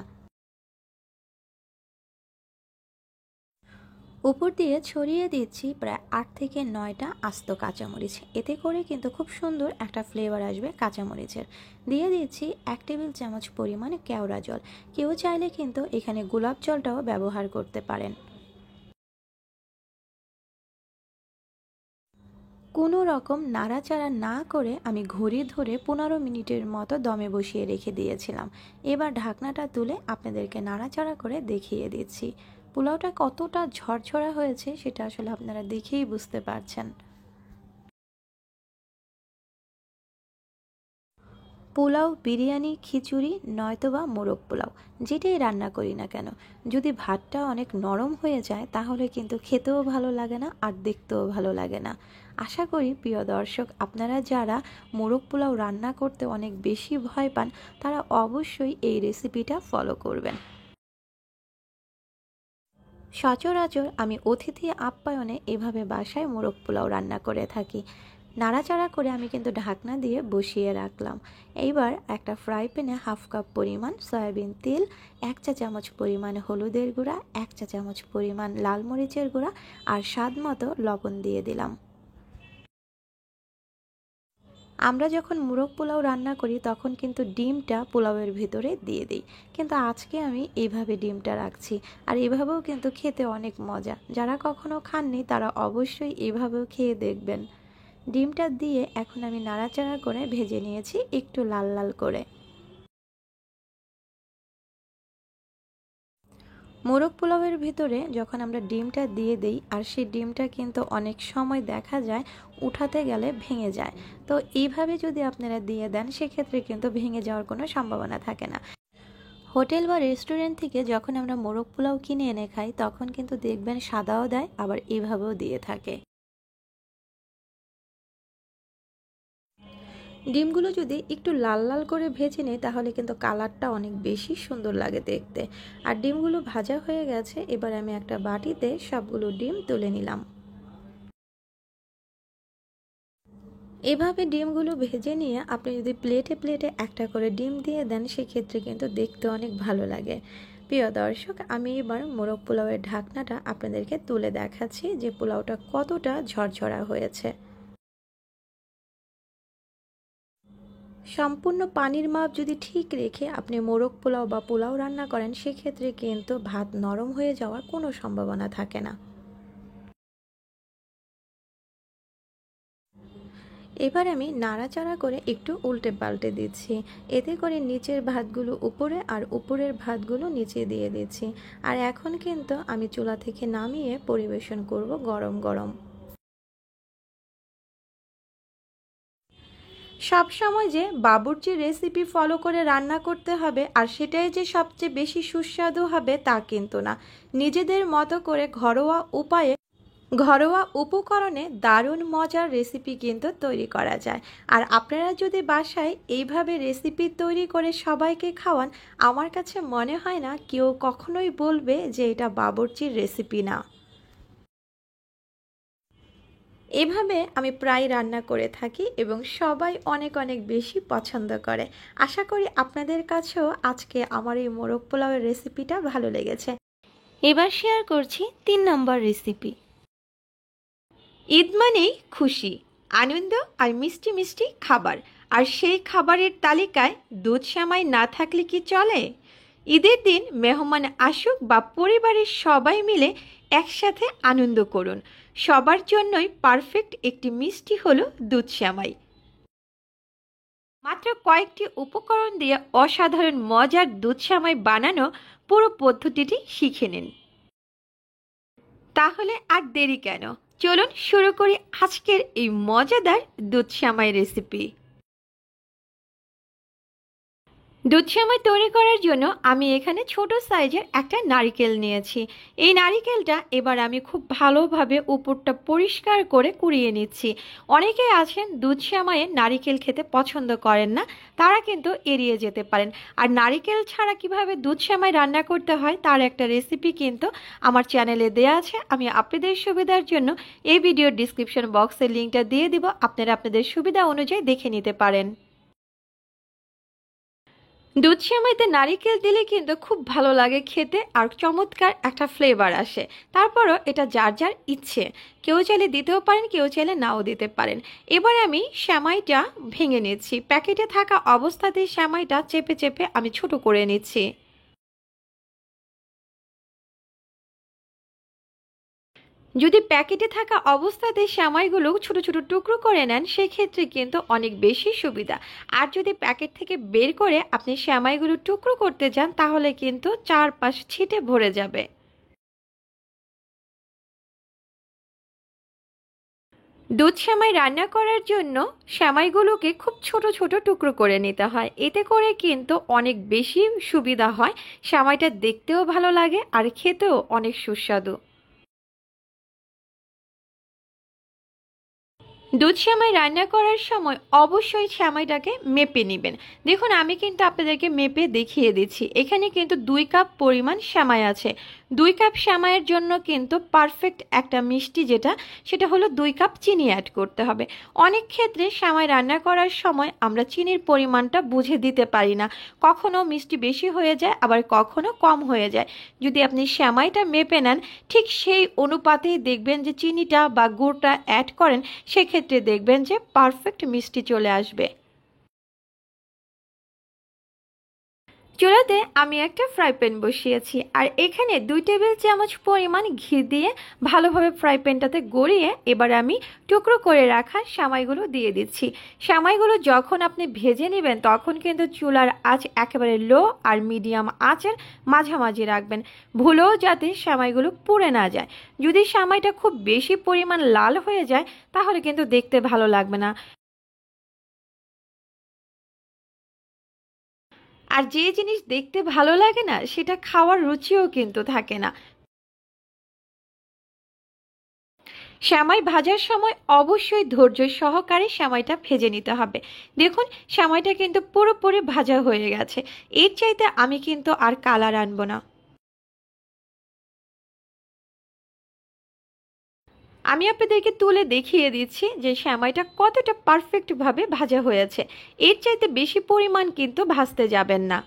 উপর দিয়ে ছড়িয়ে দিচ্ছি প্রায় 8 থেকে 9টা আস্ত কাঁচামরিচ। এতে করে কিন্তু খুব সুন্দর একটা ফ্লেভার আসবে কাঁচামরিচের। দিয়ে দিচ্ছি 1 টেবিল চামচ পরিমাণে কেওড়া জল। কেউ চাইলে কিন্তু এখানে গোলাপ জলটাও ব্যবহার করতে পারেন। কোনো রকম নাড়াচাড়া না করে আমি ঘড়ি ধরে 15 মিনিটের মতো দমে বসিয়ে রেখে দিয়েছিলাম। এবার ঢাকনাটা তুলে আপনাদেরকে নাড়াচাড়া করে দেখিয়ে দিচ্ছি পোলাওটা কতটা ঝরঝরা হয়েছে, সেটা আসলে আপনারা দেখেই বুঝতে পারছেন। পোলাও, বিরিয়ানি, খিচুড়ি নয়তোবা মোরগ পোলাও যেটাই রান্না করি না কেন, যদি ভাতটা অনেক নরম হয়ে যায় তাহলে কিন্তু খেতেও ভালো লাগে না আর দেখতেও ভালো লাগে না। আশা করি প্রিয় দর্শক আপনারা যারা মোরগ পোলাও রান্না করতে অনেক বেশি ভয় পান তারা অবশ্যই এই রেসিপিটা ফলো করবেন। সচরাচর আমি অতিথি আপ্যায়নে এভাবে বাসায় মোরগ পোলাও রান্না করে থাকি। নাড়াচাড়া করে আমি কিন্তু ঢাকনা দিয়ে বসিয়ে রাখলাম। এইবার একটা ফ্রাই প্যানে 1/2 কাপ পরিমাণ সয়াবিন তেল, 1 চা চামচ পরিমাণ হলুদের গুঁড়া, 1 চা চামচ পরিমাণ লাল মরিচের গুঁড়া আর স্বাদ মতো লবণ দিয়ে দিলাম। আমরা যখন মোরগ পোলাও রান্না করি তখন কিন্তু ডিমটা পোলাওয়ের ভিতরে দিয়ে দিই, কিন্তু আজকে আমি এইভাবে ডিমটা রাখছি। আর এভাবেও কিন্তু খেতে অনেক মজা। যারা কখনো খাননি তারা অবশ্যই এভাবেও খেয়ে দেখবেন। ডিমটা দিয়ে এখন আমি নাড়াচাড়া করে ভেজে নিয়েছি একটু লাল লাল করে। মোরগ পোলাওয়ের ভিতরে যখন আমরা ডিমটা দিয়ে দেই আর সেই ডিমটা কিন্তু অনেক সময় দেখা যায় উঠাতে গেলে ভেঙে যায়, তো এইভাবে যদি আপনারা দিয়ে দেন সেক্ষেত্রে কিন্তু ভেঙে যাওয়ার কোনো সম্ভাবনা থাকে না। হোটেল বা রেস্টুরেন্ট থেকে যখন আমরা মোরগ পোলাও কিনে এনে খাই তখন কিন্তু দেখবেন সাদাও দেয় আবার এইভাবেও দিয়ে থাকে। ডিমগুলো যদি একটু লাল লাল করে ভেজে নিই তাহলে কিন্তু কালারটা অনেক বেশি সুন্দর লাগে দেখতে। আর ডিমগুলো ভাজা হয়ে গেছে, এবার আমি একটা বাটিতে সবগুলো ডিম তুলে নিলাম। এভাবে ডিমগুলো ভেজে নিয়ে আপনি যদি প্লেটে প্লেটে একটা করে ডিম দিয়ে দেন সেক্ষেত্রে কিন্তু দেখতে অনেক ভালো লাগে। প্রিয় দর্শক আমি এবার মোরগ পোলাওয়ের ঢাকনাটা আপনাদেরকে তুলে দেখাচ্ছি যে পোলাওটা কতটা ঝরঝরা হয়েছে। সম্পূর্ণ পানির মাপ যদি ঠিক রেখে আপনি মোরগ পোলাও বা পোলাও রান্না করেন সেক্ষেত্রে কিন্তু ভাত নরম হয়ে যাওয়ার কোনো সম্ভাবনা থাকে না। এবার আমি নাড়াচাড়া করে একটু উল্টে পাল্টে দিচ্ছি। এতে করে নিচের ভাতগুলো উপরে আর উপরের ভাতগুলো নিচে দিয়ে দিচ্ছি। আর এখন কিন্তু আমি চুলা থেকে নামিয়ে পরিবেশন করব গরম গরম। সব সময় যে বাবুর্চি রেসিপি ফলো করে রান্না করতে হবে আর সেটাই যে সবচেয়ে বেশি সুস্বাদু হবে তা কিন্তু না। নিজেদের মতো করে ঘরোয়া উপায়ে ঘরোয়া উপকরণে দারুণ মজার রেসিপি কিন্তু তৈরি করা যায়। আর আপনারা যদি বাসায় এইভাবে রেসিপি তৈরি করে সবাইকে খাওয়ান, আমার কাছে মনে হয় না কেউ কখনোই বলবে যে এটা বাবুর্চির রেসিপি না। এভাবে আমি প্রায় রান্না করে থাকি এবং সবাই অনেক অনেক বেশি পছন্দ করে। আশা করি আপনাদের কাছেও আজকে আমার এই মোরগ পোলাওয়ের রেসিপিটা ভালো লেগেছে। এবার শেয়ার করছি 3 নম্বর রেসিপি। ঈদ মানেই খুশি, আনন্দ আর মিষ্টি মিষ্টি খাবার। আর সেই খাবারের তালিকায় দুধ সেমাই না থাকলে কি চলে? ঈদের দিন মেহমান আসুক বা পরিবারের সবাই মিলে একসাথে আনন্দ করুন, সবার জন্যই পারফেক্ট একটি মিষ্টি হলো দুধ সেমাই। মাত্র কয়েকটি উপকরণ দিয়ে অসাধারণ মজার দুধ সেমাই বানানো পুরো পদ্ধতিটি শিখে নিন। তাহলে আর দেরি কেন, চলুন শুরু করি আজকের এই মজাদার দুধ সেমাই রেসিপি। দুধ সেমাই তৈরি করার জন্য আমি এখানে ছোট সাইজের একটা নারকেল নিয়েছি। এই নারকেলটা এবার আমি খুব ভালোভাবে উপরটা পরিষ্কার করে কুড়িয়ে নিচ্ছি। অনেকেই আছেন দুধ সেমাইয়ে নারকেল খেতে পছন্দ করেন না, তারা কিন্তু এড়িয়ে যেতে পারেন। আর নারকেল ছাড়া কিভাবে দুধ সেমাই রান্না করতে হয় তার একটা রেসিপি কিন্তু আমার চ্যানেলে দেওয়া আছে। আমি আপনাদের সুবিধার জন্য এই ভিডিওর ডিসক্রিপশন বক্সে লিঙ্কটা দিয়ে দিব, আপনারা আপনাদের সুবিধা অনুযায়ী দেখে নিতে পারেন। দুধ সেমাইতে নারিকেল দিলে কিন্তু খুব ভালো লাগে খেতে, আর চমৎকার একটা ফ্লেভার আসে। তারপরও এটা যার যার ইচ্ছে, কেউ চাইলে দিতেও পারেন, কেউ চাইলে নাও দিতে পারেন। এবার আমি সেমাইটা ভেঙে নিচ্ছি। প্যাকেটে থাকা অবস্থাতেই সেমাইটা চেপে চেপে আমি ছোট করে নিচ্ছি। যদি প্যাকেটে থাকা অবস্থাতে সেমাইগুলো ছোট ছোট টুকরো করে নেন, সেক্ষেত্রে কিন্তু অনেক বেশি সুবিধা। আর যদি প্যাকেট থেকে বের করে আপনি সেমাইগুলো টুকরো করতে যান, তাহলে কিন্তু চারপাশ ছিটে ভরে যাবে। দুধ সেমাই রান্না করার জন্য সেমাইগুলোকে খুব ছোট ছোট টুকরো করে নিতে হয়, এতে করে কিন্তু অনেক বেশি সুবিধা হয়। সেমাইটা দেখতেও ভালো লাগে আর খেতেও অনেক সুস্বাদু। দুধ সেমাই রান্না করার সময় অবশ্যই সেমাইটাকে মেপে নেবেন। দেখুন আমি কিন্তু আপনাদেরকে মেপে দেখিয়ে দিচ্ছি। এখানে কিন্তু 2 কাপ পরিমাণ সেমাই আছে। 2 কাপ সেমাইয়ের জন্য কিন্তু পারফেক্ট একটা মিষ্টি যেটা, সেটা হলো 2 কাপ চিনি অ্যাড করতে হবে। অনেক ক্ষেত্রে সেমাই রান্না করার সময় আমরা চিনির পরিমাণটা বুঝে দিতে পারি না, কখনো মিষ্টি বেশি হয়ে যায় আবার কখনো কম হয়ে যায়। যদি আপনি সেমাইটা মেপে নেন, ঠিক সেই অনুপাতেই দেখবেন যে চিনিটা বা গুড়টা অ্যাড করেন, সেক্ষেত্রে দেখবেন যে পারফেক্ট মিষ্টি চলে আসবে। চুলাতে আমি একটা ফ্রাই প্যান বসিয়েছি, আর এখানে 2 টেবিল চামচ পরিমাণ ঘি দিয়ে ভালোভাবে ফ্রাই প্যানটাতে গড়িয়ে এবার আমি টুকরো করে রাখা সেমাইগুলো দিয়ে দিচ্ছি। সেমাইগুলো যখন আপনি ভেজে নেবেন, তখন কিন্তু চুলার আঁচ একেবারে লো আর মিডিয়াম আঁচের মাঝামাঝি রাখবেন, ভুলেও যাতে সেমাইগুলো পুড়ে না যায়। যদি সেমাইটা খুব বেশি পরিমাণ লাল হয়ে যায়, তাহলে কিন্তু দেখতে ভালো লাগবে না। আর যে জিনিস দেখতে ভালো লাগে না, সেটা খাওয়ার রুচিও কিন্তু থাকে না। সেমাই ভাজার সময় অবশ্যই ধৈর্য সহকারে সেমাইটা ভেজে নিতে হবে। দেখুন সেমাইটা কিন্তু পুরোপুরি ভাজা হয়ে গেছে। এর চাইতে আমি কিন্তু আর কালার আনবো না। আমি আপনাদেরকে তুলে দেখিয়ে দিচ্ছি যে সেমাইটা কতটা পারফেক্টভাবে ভাজা হয়েছে। এর চাইতে বেশি পরিমাণ কিন্তু ভাজতে যাবেন না।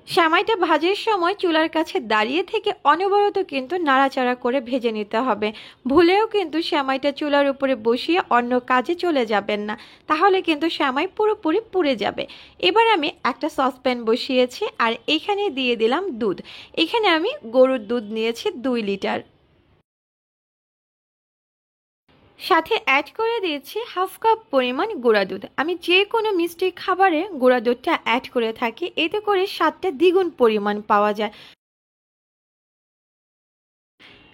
সেমাইটা ভাজার সময় চুলার কাছে দাঁড়িয়ে থেকে অনবরত কিন্তু নাড়াচাড়া করে ভেজে নিতে হবে। ভুলেও কিন্তু সেমাইটা চুলার উপরে বসিয়ে অন্য কাজে চলে যাবেন না, তাহলে কিন্তু সেমাই পুরোপুরি পুড়ে যাবে। এবার আমি একটা সসপ্যান বসিয়েছি আর এখানে দিয়ে দিলাম দুধ। এখানে আমি গরুর দুধ নিয়েছি 2 লিটার। সাথে অ্যাড করে দিয়েছি ½ কাপ পরিমাণ গুঁড়া দুধ। আমি যে কোনো মিষ্টি খাবারে গুঁড়া দুধটা অ্যাড করে থাকি, এতে করে স্বাদটা দ্বিগুণ পরিমাণ পাওয়া যায়।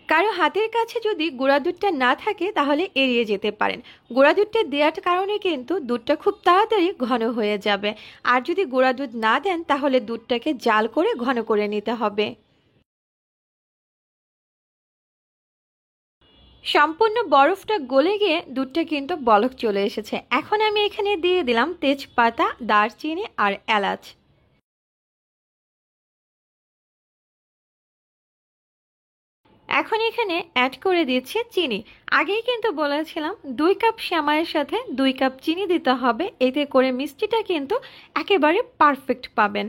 কারো হাতের কাছে যদি গুঁড়া দুধটা না থাকে, তাহলে এড়িয়ে যেতে পারেন। গুঁড়া দুধটা দেওয়ার কারণে কিন্তু দুধটা খুব তাড়াতাড়ি ঘন হয়ে যাবে। আর যদি গুঁড়া দুধ না দেন, তাহলে দুধটাকে জাল করে ঘন করে নিতে হবে। সম্পূর্ণ বরফটা গলে গিয়ে দুধটা কিন্তু বলক চলে এসেছে। এখন আমি এখানে দিয়ে দিলাম তেজপাতা, দারচিনি আর এলাচ। এখন এখানে অ্যাড করে দিচ্ছি চিনি। আগেই কিন্তু বলেছিলাম 2 কাপ সেমাইয়ের সাথে 2 কাপ চিনি দিতে হবে, এতে করে মিষ্টিটা কিন্তু একেবারে পারফেক্ট পাবেন।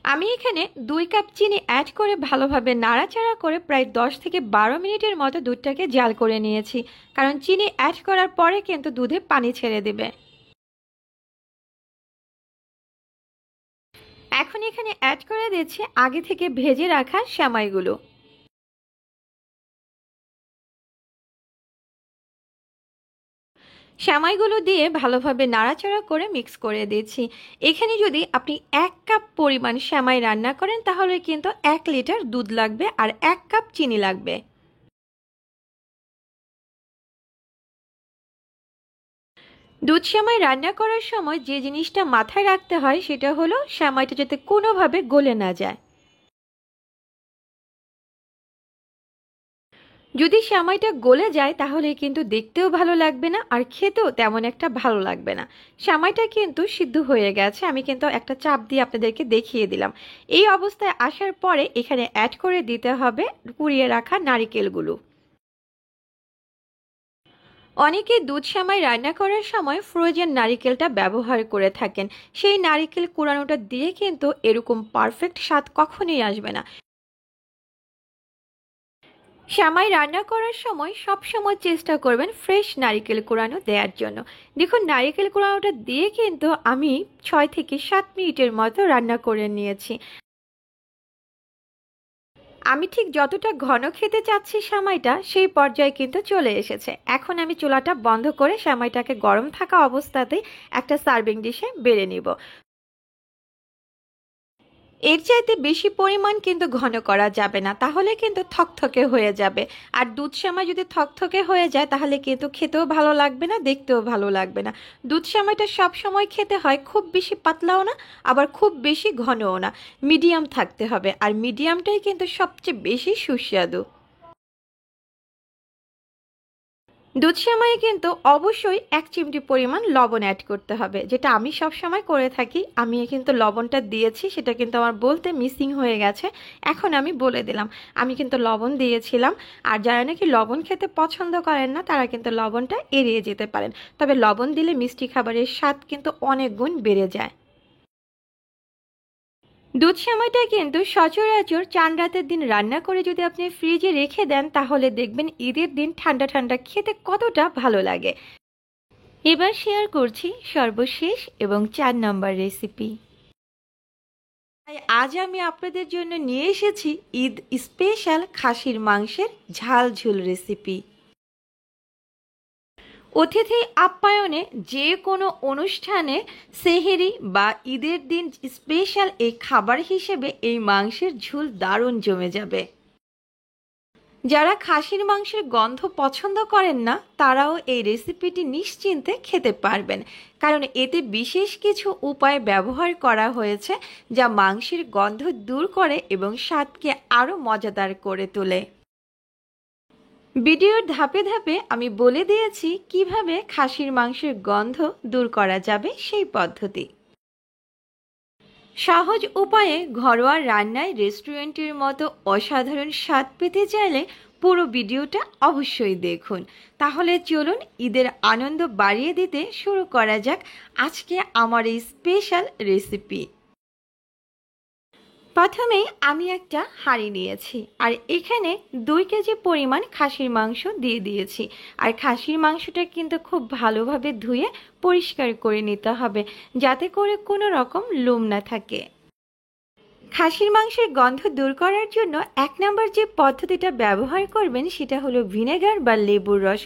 আমি এখানে 2 কাপ চিনি অ্যাড করে ভালোভাবে নাড়াচাড়া করে প্রায় 10 থেকে 12 মিনিটের মতো দুধটাকে জাল করে নিয়েছি, কারণ চিনি অ্যাড করার পরে কিন্তু দুধে পানি ছেড়ে দেবে। এখন এখানে অ্যাড করে দিচ্ছি আগে থেকে ভেজে রাখা সেমাইগুলো। সেমাইগুলো দিয়ে ভালোভাবে নাড়াচাড়া করে মিক্স করে দিচ্ছি। এখানে যদি আপনি 1 কাপ পরিমাণ সেমাই রান্না করেন তাহলে কিন্তু 1 লিটার দুধ লাগবে আর 1 কাপ চিনি লাগবে। দুধ সেমাই রান্না করার সময় যে জিনিসটা মাথায় রাখতে হয় সেটা হলো সেমাইটা যাতে কোনোভাবে গলে না যায়। যদি সেমাইটা গলে যায় তাহলে কিন্তু দেখতেও ভালো লাগবে না আর খেতেও তেমন একটা ভালো লাগবে না। সেমাইটা কিন্তু সিদ্ধ হয়ে গেছে, আমি কিন্তু একটা চাপ দিয়ে আপনাদেরকে দেখিয়ে দিলাম। এই অবস্থায় আসার পরে এখানে অ্যাড করে দিতে হবে কুড়িয়ে রাখা নারিকেলগুলো। অনেকে দুধ সেমাই রান্না করার সময় ফ্রোজেন নারিকেলটা ব্যবহার করে থাকেন। সেই নারিকেল কুড়ানোটা দিয়ে কিন্তু এরকম পারফেক্ট স্বাদ কখনোই আসবে না। সেমাই রান্না করার সময় সব সময় চেষ্টা করবেন ফ্রেশ নারিকেল কোড়ানো দেওয়ার জন্য। দেখুন নারিকেল কোড়ানোটা দিয়ে কিন্তু আমি 6 থেকে 7 মিনিটের মতো রান্না করে নিয়েছি। আমি ঠিক যতটা ঘন খেতে চাচ্ছি সেমাইটা সেই পর্যায়ে কিন্তু চলে এসেছে। এখন আমি চুলাটা বন্ধ করে সেমাইটাকে গরম থাকা অবস্থাতেই একটা সার্ভিং ডিশে বেড়ে নিব। এর চাইতে বেশি পরিমাণ কিন্তু ঘন করা যাবে না, তাহলে কিন্তু থকথকে হয়ে যাবে। আর দুধ সেমাই যদি থকথকে হয়ে যায় তাহলে কিন্তু খেতেও ভালো লাগবে না, দেখতেও ভালো লাগবে না। দুধ সেমাইটা সব সময় খেতে হয় খুব বেশি পাতলাও না, আবার খুব বেশি ঘনও না, মিডিয়াম থাকতে হবে। আর মিডিয়ামটাই কিন্তু সবচেয়ে বেশি সুস্বাদু। দুধ সেমাইয়ে কিন্তু অবশ্যই 1 চিমটি পরিমাণ লবণ অ্যাড করতে হবে, যেটা আমি সব সময় করে থাকি। আমি কিন্তু লবণটা দিয়েছি, সেটা কিন্তু আমার বলতে মিসিং হয়ে গেছে, এখন আমি বলে দিলাম। আমি কিন্তু লবণ দিয়েছিলাম। আর যারা নাকি লবণ খেতে পছন্দ করেন না তারা কিন্তু লবণটা এড়িয়ে যেতে পারেন, তবে লবণ দিলে মিষ্টি খাবারের স্বাদ কিন্তু অনেক গুণ বেড়ে যায়। দুধ সেমাইটা কিন্তু সচরাচর চান রাতের দিন রান্না করে যদি আপনি ফ্রিজে রেখে দেন তাহলে দেখবেন ঈদের দিন ঠান্ডা ঠান্ডা খেতে কতটা ভালো লাগে। এবার শেয়ার করছি সর্বশেষ এবং 4 নম্বর রেসিপি। তাই আজ আমি আপনাদের জন্য নিয়ে এসেছি ঈদ স্পেশাল খাসির মাংসের ঝাল ঝোল রেসিপি। অতিথি আপ্যায়নে যে কোনো অনুষ্ঠানে সেহেরি বা ঈদের দিন স্পেশাল এই খাবার হিসেবে এই মাংসের ঝোল দারুণ জমে যাবে। যারা খাসির মাংসের গন্ধ পছন্দ করেন না তারাও এই রেসিপিটি নিশ্চিন্তে খেতে পারবেন, কারণ এতে বিশেষ কিছু উপায় ব্যবহার করা হয়েছে যা মাংসের গন্ধ দূর করে এবং স্বাদকে আরও মজাদার করে তোলে। ভিডিওর ধাপে ধাপে আমি বলে দিয়েছি কিভাবে খাসির মাংসের গন্ধ দূর করা যাবে সেই পদ্ধতি। সহজ উপায়ে ঘরোয়া রান্নায় রেস্টুরেন্টের মতো অসাধারণ স্বাদ পেতে চাইলে পুরো ভিডিওটা অবশ্যই দেখুন। তাহলে চলুন ঈদের আনন্দ বাড়িয়ে দিতে শুরু করা যাক আজকে আমার এই স্পেশাল রেসিপি। প্রথমেই আমি একটা হাঁড়ি নিয়েছি আর এখানে 2 কেজি পরিমাণ খাসির মাংস দিয়ে দিয়েছি। আর খাসির মাংসটা কিন্তু খুব ভালোভাবে ধুয়ে পরিষ্কার করে নিতে হবে যাতে করে কোনো রকম লোম না থাকে। খাসির মাংসের গন্ধ দূর করার জন্য 1 নম্বর যে পদ্ধতিটা ব্যবহার করবেন সেটা হলো ভিনেগার বা লেবুর রস।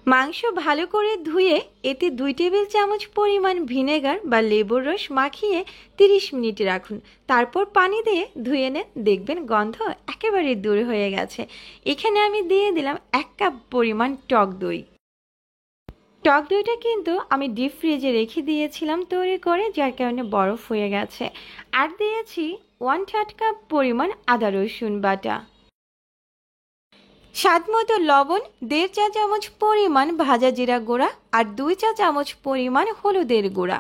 মাংস ভালো করে ধুয়ে এতে 2 টেবিল চামচ পরিমাণ ভিনেগার বা লেবুর রস মাখিয়ে 30 মিনিট রাখুন। তারপর পানি দিয়ে ধুয়ে নেন, দেখবেন গন্ধ একেবারে দূর হয়ে গেছে। এখানে আমি দিয়ে দিলাম 1 কাপ পরিমাণ টক দই। টক দইটা কিন্তু আমি ডিপ ফ্রিজে রেখে দিয়েছিলাম তৈরি করে, যার কারণে বরফ হয়ে গেছে। আর দিয়েছি 1/3 কাপ পরিমাণ আদা রসুন বাটা, স্বাদ মতো লবণ, 1.5 চা চামচ পরিমাণ ভাজা জিরা গুঁড়া আর 2 চা চামচ পরিমাণ হলুদের গুঁড়া,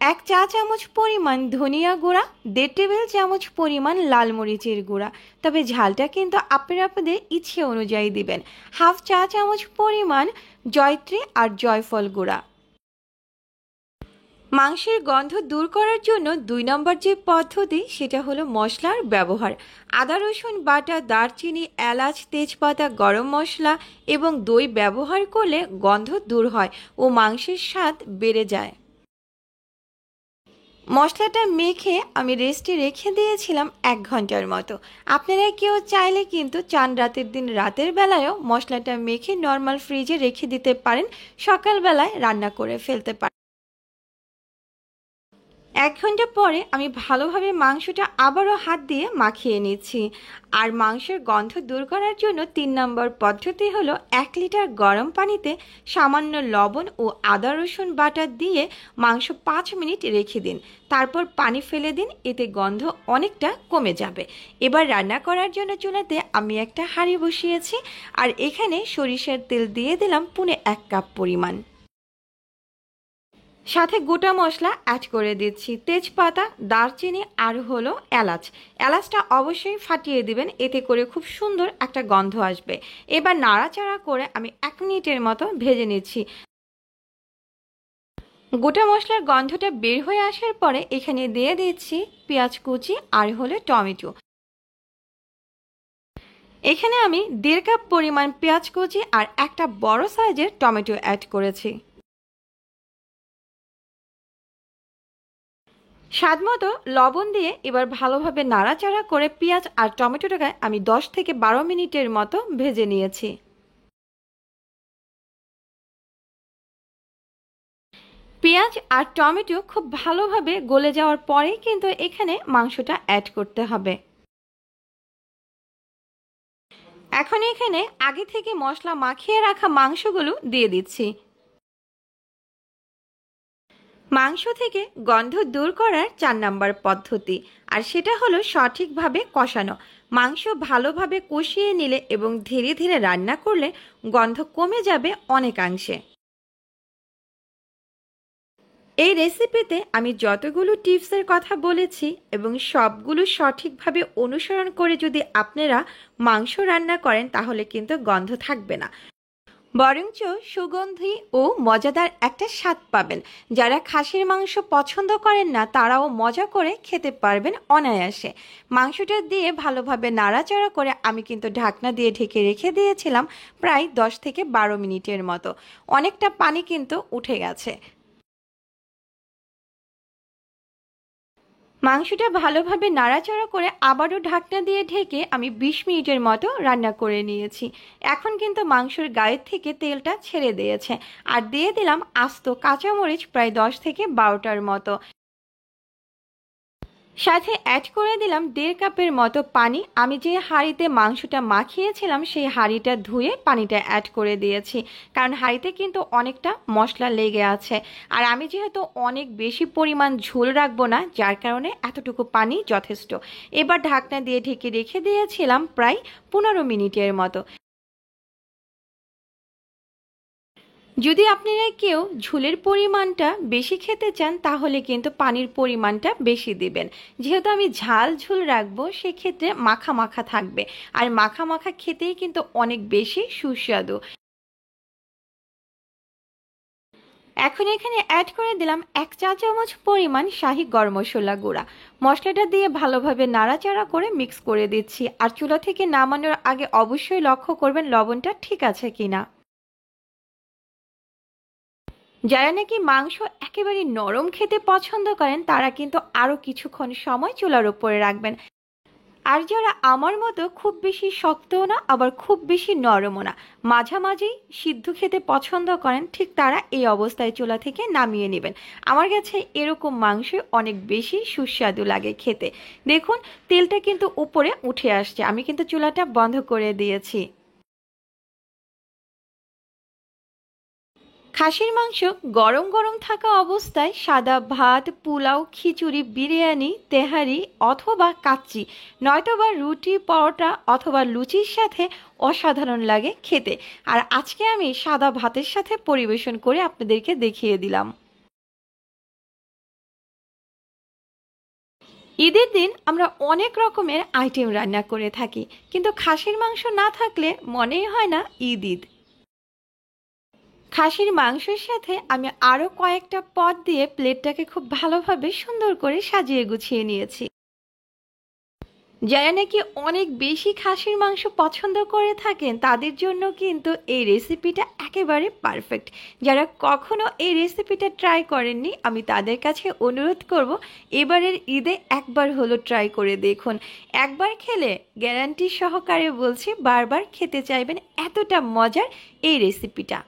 1 চা চামচ পরিমাণ ধনিয়া গুঁড়া, 1.5 টেবিল চামচ পরিমাণ লাল মরিচের গুঁড়া, তবে ঝালটা কিন্তু আপনারা আপনাদের ইচ্ছে অনুযায়ী দিবেন, 1/2 চা চামচ পরিমাণ জয়ত্রী আর জয়ফল গুঁড়া। মাংসের গন্ধ দূর করার জন্য 2 নম্বর যে পদ্ধতি সেটা হলো মশলার ব্যবহার। আদা রসুন বাটা, দারচিনি, এলাচ, তেজপাতা, গরম মশলা এবং দই ব্যবহার করলে গন্ধ দূর হয় ও মাংসের স্বাদ বেড়ে যায়। মশলাটা মেখে আমি রেস্টে রেখে দিয়েছিলাম 1 ঘন্টার মতো। আপনারা কেউ চাইলে কিন্তু চান রাতের দিন রাতের বেলায়ও মশলাটা মেখে নর্মাল ফ্রিজে রেখে দিতে পারেন, সকালবেলায় রান্না করে ফেলতে পারেন। 1 ঘন্টা পরে আমি ভালোভাবে মাংসটা আবারও হাত দিয়ে মাখিয়ে নিচ্ছি। আর মাংসের গন্ধ দূর করার জন্য 3 নম্বর পদ্ধতি হলো 1 লিটার গরম পানিতে সামান্য লবণ ও আদা রসুন বাটা দিয়ে মাংস 5 মিনিট রেখে দিন, তারপর পানি ফেলে দিন, এতে গন্ধ অনেকটা কমে যাবে। এবার রান্না করার জন্য চুলাতে আমি একটা হাঁড়ি বসিয়েছি আর এখানে সরিষার তেল দিয়ে দিলাম 1.5 কাপ পরিমাণ, সাথে গোটা মশলা অ্যাড করে দিচ্ছি, তেজপাতা, দারচিনি আর হলো এলাচ। এলাচটা অবশ্যই ফাটিয়ে দিবেন, এতে করে খুব সুন্দর একটা গন্ধ আসবে। এবার নাড়াচাড়া করে আমি 1 মিনিটের মতো ভেজে নিচ্ছি। গোটা মশলার গন্ধটা বের হয়ে আসার পরে এখানে দিয়ে দিচ্ছি পেঁয়াজ কুচি আর হলো টমেটো। এখানে আমি 1.5 কাপ পরিমাণ পেঁয়াজ কুচি আর একটা বড় সাইজের টমেটো অ্যাড করেছি। স্বাদ মতো লবণ দিয়ে এবার ভালোভাবে নাড়াচাড়া করে পেঁয়াজ আর টমেটোটাকে আমি 10 থেকে 12 মিনিটের মতো ভেজে নিয়েছি। পেঁয়াজ আর টমেটো খুব ভালোভাবে গলে যাওয়ার পরেই কিন্তু এখানে মাংসটা অ্যাড করতে হবে। এখন এখানে আগে থেকে মশলা মাখিয়ে রাখা মাংসগুলো দিয়ে দিচ্ছি। মাংস থেকে গন্ধ দূর করার 4 নম্বর পদ্ধতি, আর সেটা হলো সঠিকভাবে কষানো। মাংস ভালোভাবে কষিয়ে নিলে এবং ধীরে ধীরে রান্না করলে গন্ধ কমে যাবে অনেকাংশে। এই রেসিপিতে আমি যতগুলো টিপসের কথা বলেছি এবং সবগুলো সঠিকভাবে অনুসরণ করে যদি আপনারা মাংস রান্না করেন তাহলে কিন্তু গন্ধ থাকবে না, বরঞ্চ সুগন্ধি ও মজাদার একটা স্বাদ পাবেন। যারা খাসির মাংস পছন্দ করেন না তারাও মজা করে খেতে পারবেন অনায়াসে। মাংসটা দিয়ে ভালোভাবে নাড়াচাড়া করে আমি কিন্তু ঢাকনা দিয়ে ঢেকে রেখে দিয়েছিলাম প্রায় 10 থেকে 12 মিনিটের মতো। অনেকটা পানি কিন্তু উঠে গেছে। মাংসটা ভালোভাবে নাড়াচাড়া করে আবারও ঢাকনা দিয়ে ঢেকে আমি 20 মিনিটের মতো রান্না করে নিয়েছি। এখন কিন্তু মাংসের গায়ের থেকে তেলটা ছেড়ে দিয়েছে। আর দিয়ে দিলাম আস্ত কাঁচামরিচ প্রায় 10 থেকে 12টার মতো, সাথে অ্যাড করে দিলাম 1.5 কাপের মতো পানি। আমি যে হাঁড়িতে মাংসটা মাখিয়েছিলাম সেই হাঁড়িটা ধুয়ে পানিটা অ্যাড করে দিয়েছি, কারণ হাঁড়িতে কিন্তু অনেকটা মশলা লেগে আছে। আর আমি যেহেতু অনেক বেশি পরিমাণ ঝোল রাখবো না, যার কারণে এতটুকু পানি যথেষ্ট। এবার ঢাকনা দিয়ে ঢেকে রেখে দিয়েছিলাম প্রায় 15 মিনিটের মতো। যদি আপনারা কেউ ঝোলের পরিমাণটা বেশি খেতে চান তাহলে কিন্তু পানির পরিমাণটা বেশি দিবেন। যেহেতু আমি ঝাল ঝোল রাখবো সেক্ষেত্রে মাখা মাখা থাকবে, আর মাখা মাখা খেতেই কিন্তু অনেক বেশি সুস্বাদু। এখন এখানে অ্যাড করে দিলাম 1 চা চামচ পরিমাণ শাহি গরম মশলা গুঁড়া। মশলাটা দিয়ে ভালোভাবে নাড়াচাড়া করে মিক্স করে দিচ্ছি। আর চুলা থেকে নামানোর আগে অবশ্যই লক্ষ্য করবেন লবণটা ঠিক আছে কিনা। যারা নাকি মাংস একেবারে নরম খেতে পছন্দ করেন তারা কিন্তু আরও কিছুক্ষণ সময় চুলার উপরে রাখবেন। আর যারা আমার মতো খুব বেশি শক্তও না আবার খুব বেশি নরমও না, মাঝামাঝি সিদ্ধ খেতে পছন্দ করেন, ঠিক তারা এই অবস্থায় চুলা থেকে নামিয়ে নেবেন। আমার কাছে এরকম মাংস অনেক বেশি সুস্বাদু লাগে খেতে। দেখুন তেলটা কিন্তু উপরে উঠে আসছে, আমি কিন্তু চুলাটা বন্ধ করে দিয়েছি। খাসির মাংস গরম গরম থাকা অবস্থায় সাদা ভাত, পোলাও, খিচুড়ি, বিরিয়ানি, তেহারি অথবা কাচ্চি, নয়তোবা রুটি, পরোটা অথবা লুচির সাথে অসাধারণ লাগে খেতে। আর আজকে আমি সাদা ভাতের সাথে পরিবেশন করে আপনাদেরকে দেখিয়ে দিলাম। ঈদের দিন আমরা অনেক রকমের আইটেম রান্না করে থাকি, কিন্তু খাসির মাংস না থাকলে মনেই হয় না ঈদ ঈদ। খাসির মাংসের সাথে আমি আরও কয়েকটা পদ দিয়ে প্লেটটাকে খুব ভালোভাবে সুন্দর করে সাজিয়ে গুছিয়ে নিয়েছি। যারা নাকি অনেক বেশি খাসির মাংস পছন্দ করে থাকেন তাদের জন্য কিন্তু এই রেসিপিটা একেবারে পারফেক্ট। যারা কখনো এই রেসিপিটা ট্রাই করেননি আমি তাদের কাছে অনুরোধ করব এবারের ঈদে একবার হলো ট্রাই করে দেখুন। একবার খেলে গ্যারান্টি সহকারে বলছি বারবার খেতে চাইবেন, এতটা মজার এই রেসিপিটা।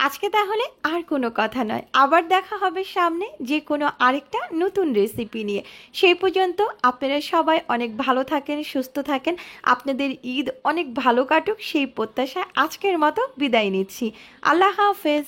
আজকে তাহলে আর কোনো কথা নয়, আবার দেখা হবে সামনে যে কোনো আরেকটা নতুন রেসিপি নিয়ে। সেই পর্যন্ত আপনারা সবাই অনেক ভালো থাকেন, সুস্থ থাকেন, আপনাদের ঈদ অনেক ভালো কাটুক সেই প্রত্যাশায় আজকের মতো বিদায় নিচ্ছি। আল্লাহ হাফেজ।